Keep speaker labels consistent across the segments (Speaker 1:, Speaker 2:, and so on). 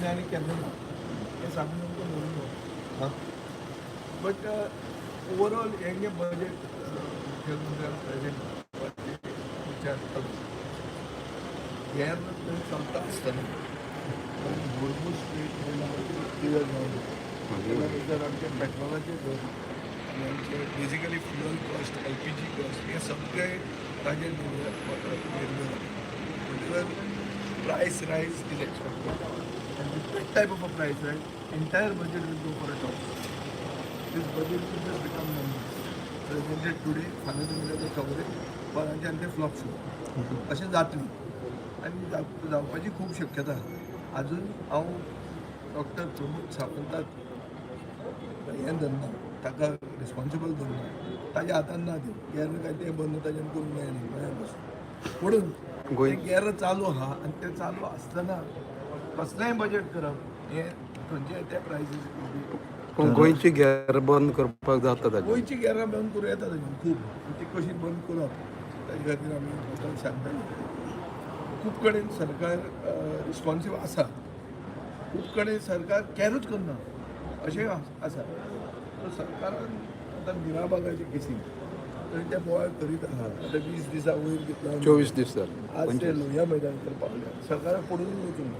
Speaker 1: आनी केन्ना ना हें सांगून आमकां म्हणून हां बट ओवरऑल हेंगे बजेट मुख्यमंत्र्यान प्रेजेंट विचार हें चलता आसतना मूलभूत स्टेट क्लियर जावन त्यानंतर आमचे पेट्रोलाचे दर आनी आमचे basically fuel cost LPG cost हे सगळे ताजेर निर्भर म्हणटकर प्रायस रायज is expected that type of a price rise, entire budget will go for a toss. This budget will just become numbers. Presented today, financial media coverage, but until they flop show. अशें जातलें आनी जावपाची खूब शक्यता अजून हांव doctor Pramod सावंताक हें धरना ताका रिस्पॉन्सिबल धरना ताज्या हातान ना तें गॅर काय तें बंद ताच्यान करूंक जायना गोंयांत बसून म्हणून तें गॅर चालू आहा आनी तें चालू आसतना कसलेंय बजेट करप हें खंयचे त्या प्रायसीस
Speaker 2: गोंयची गॅर बंद करपाक जाता ताजें
Speaker 1: गोंयची गॅरां बंद करूं येता ताजें खूब ती कशी बंद करप ताजे खातीर आमी सांगताले खूब कडेन सरकार रिस्पॉन्सीव आसा खूब कडेन सरकार कॅरूच करना अशें आसा सो सरकारान आतां मिराबागाचे केसी थंय ते बोवाळ करीत आहा आतां 20 दिसा वयर घेतला
Speaker 2: 24 दीस जाले
Speaker 1: आज ते लोहया मैदानाचेर पावल्या सरकाराक पडून वचूंक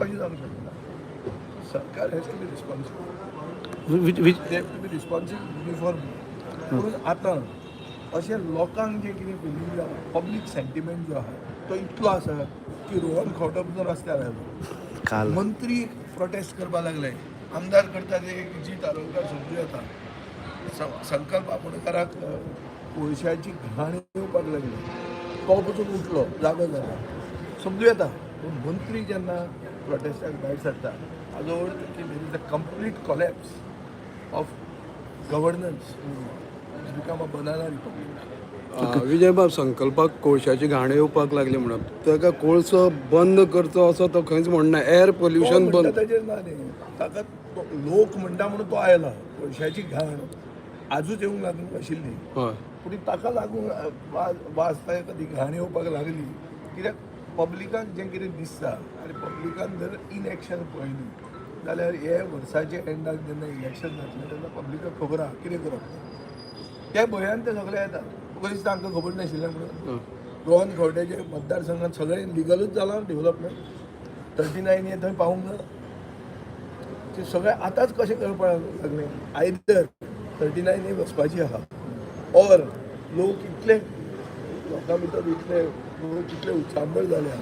Speaker 1: कशें जावंक शकना सरकार has to be responsible they to be responsible uniform पूण आतां अशें लोकांक जें कितें फिलींग जालां पब्लीक सेंटिमेंट जो आहा तो इतलो आसा की रोहन खंवटो पसून रस्त्यार आयलो मंत्री प्रोटेस्ट करपाक लागले आमदार करता ते जीत आरोलकार समजूं येता संकल्प आपोणकाराक कोळशाची घाण येवपाक लागली तो पसून उठलो जागो जालो समजूं येता पूण मंत्री जेन्ना प्रोटेस्टाक भायर सरता हाजो अर्थ की देर is a complete collapse of governance become a banana republic
Speaker 2: Vijay बाब संकल्पाक कोळशाची घाण येवपाक लागली म्हणून ताका कोळसो बंद करचो असो तो खंयच म्हणना एअर पोल्युशन बंद
Speaker 1: ताजेर ना न्ही ताका लोक म्हणटा म्हणून तो आयला कोळशाची घाण आजूच येवंक लागूंक आशिल्ली पूण ताका लागून वाज ताका ती घाण येवपाक लागली कित्याक पब्लिकाक जें कितें दिसता आनी पब्लिकान जर इनएक्शन पळयली जाल्यार हे वर्साच्या एंडाक जेन्ना इलेक्शन जातलें तेन्ना पब्लिकाक खबर आहा कितें करप त्या भंयान ते सगळे येता तुका दिसता आमकां खबर नाशिल्लें म्हणून रोहन खंवटेचे मतदारसंघात सगळें लिगलूच जालां डेव्हलपमेंट 39 हे थंय पावूंक ना ते सगळें आतांच कशें करपाक लागलें आयदर 39 हे वचपाची आहा ऑर लोक इतले लोकां भितर इतले लोक इतले उचांबळ जाल्या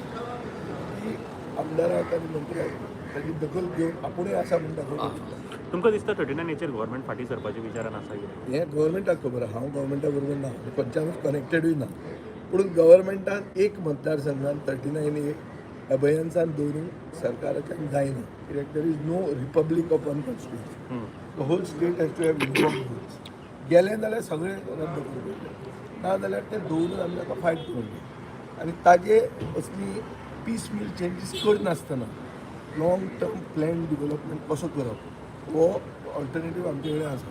Speaker 1: की आमदाराक आनी मंत्र्याक ताची दखल घेवन आपुणूय आसा म्हूण दाखोवपाक
Speaker 3: तुमकां दिसता 39 हेचेर गव्हर्मेंट फाटीं सरपाच्या विचारान आसा
Speaker 1: हें गव्हर्मेंटाक खबर आहा हांव गव्हर्मेंटा बरोबर ना खंयच्यानूच कनेक्टेडूय ना पूण गव्हर्मेंटान एक मतदारसंघान 39 ए अभयन्सान दवरूंक सरकाराच्यान जायना कित्याक there is no republic of one constitution the whole state has to have uniform rules गेले जाल्यार सगळे रद्द करपाक ना जाल्यार ते दवरून आमी ताका फायट करूंक आनी ताजे असली पीस मील चेंजीस करनासतना लॉंग टर्म प्लॅन डिवेलपमेंट कसो करप हो ऑल्टरनेटीव आमचे कडेन आसा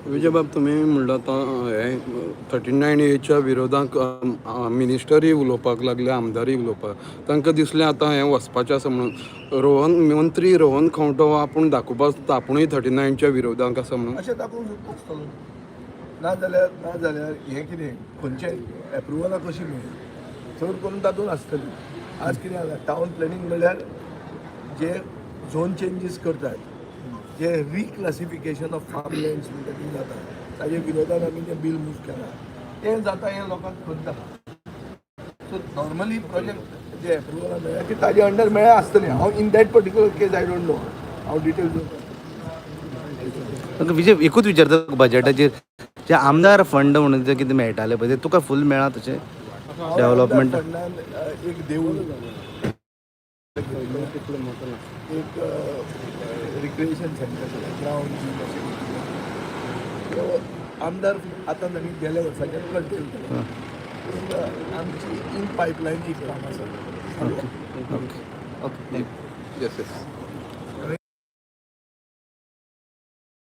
Speaker 2: विजय बाब तुमी म्हणटा आतां हें 39 एच्या विरोधाक मिनिस्टरूय उलोवपाक लागले आमदारूय उलोवपाक तांकां दिसलें आतां हें वचपाचें आसा म्हणून मंत्री रोहन खंवटो आपूण दाखोवपाक आपुणूय 39च्या विरोधाक आसा म्हणून
Speaker 1: अशें दाखोवंक शकता ना जाल्यार हें कितें खंयचें एप्रुवलां कशी मेळ्ळी चड करून तातूंत आसतली आज कितें जालां टावन प्लॅनिंग म्हणल्यार जे झोन चेंजीस करतात जे रिक्लासिफिकेशन ऑफ फार्म लँड्स म्हणटा जाता ताजे विरोधान आमी जें बील मूव केलां तें जाता हें लोकांक खंत आहा सो नॉर्मली प्रोजेक्ट जे एप्रुवलां मेळ्ळा ती ताजे अंडर मेळ्ळा आसतलें हांव in that particular case I don't know हांव डिटेल्स
Speaker 4: विजय एकूच विचारता बजेटाचेर जे आमदार फंड म्हणून जे कितें मेळटाले पळय ते तुका फूल मेळ्ळा तशें डेव्हलपमेंट
Speaker 1: फंडान एक देवूळ एक रिक्रिएशन सेंटर ग्राउंड आमदार आतां तांणी गेल्या वर्साच्या कंटिन्यू केलें आमची इन पायपलायन एक काम आसा
Speaker 4: ओके
Speaker 2: येस येस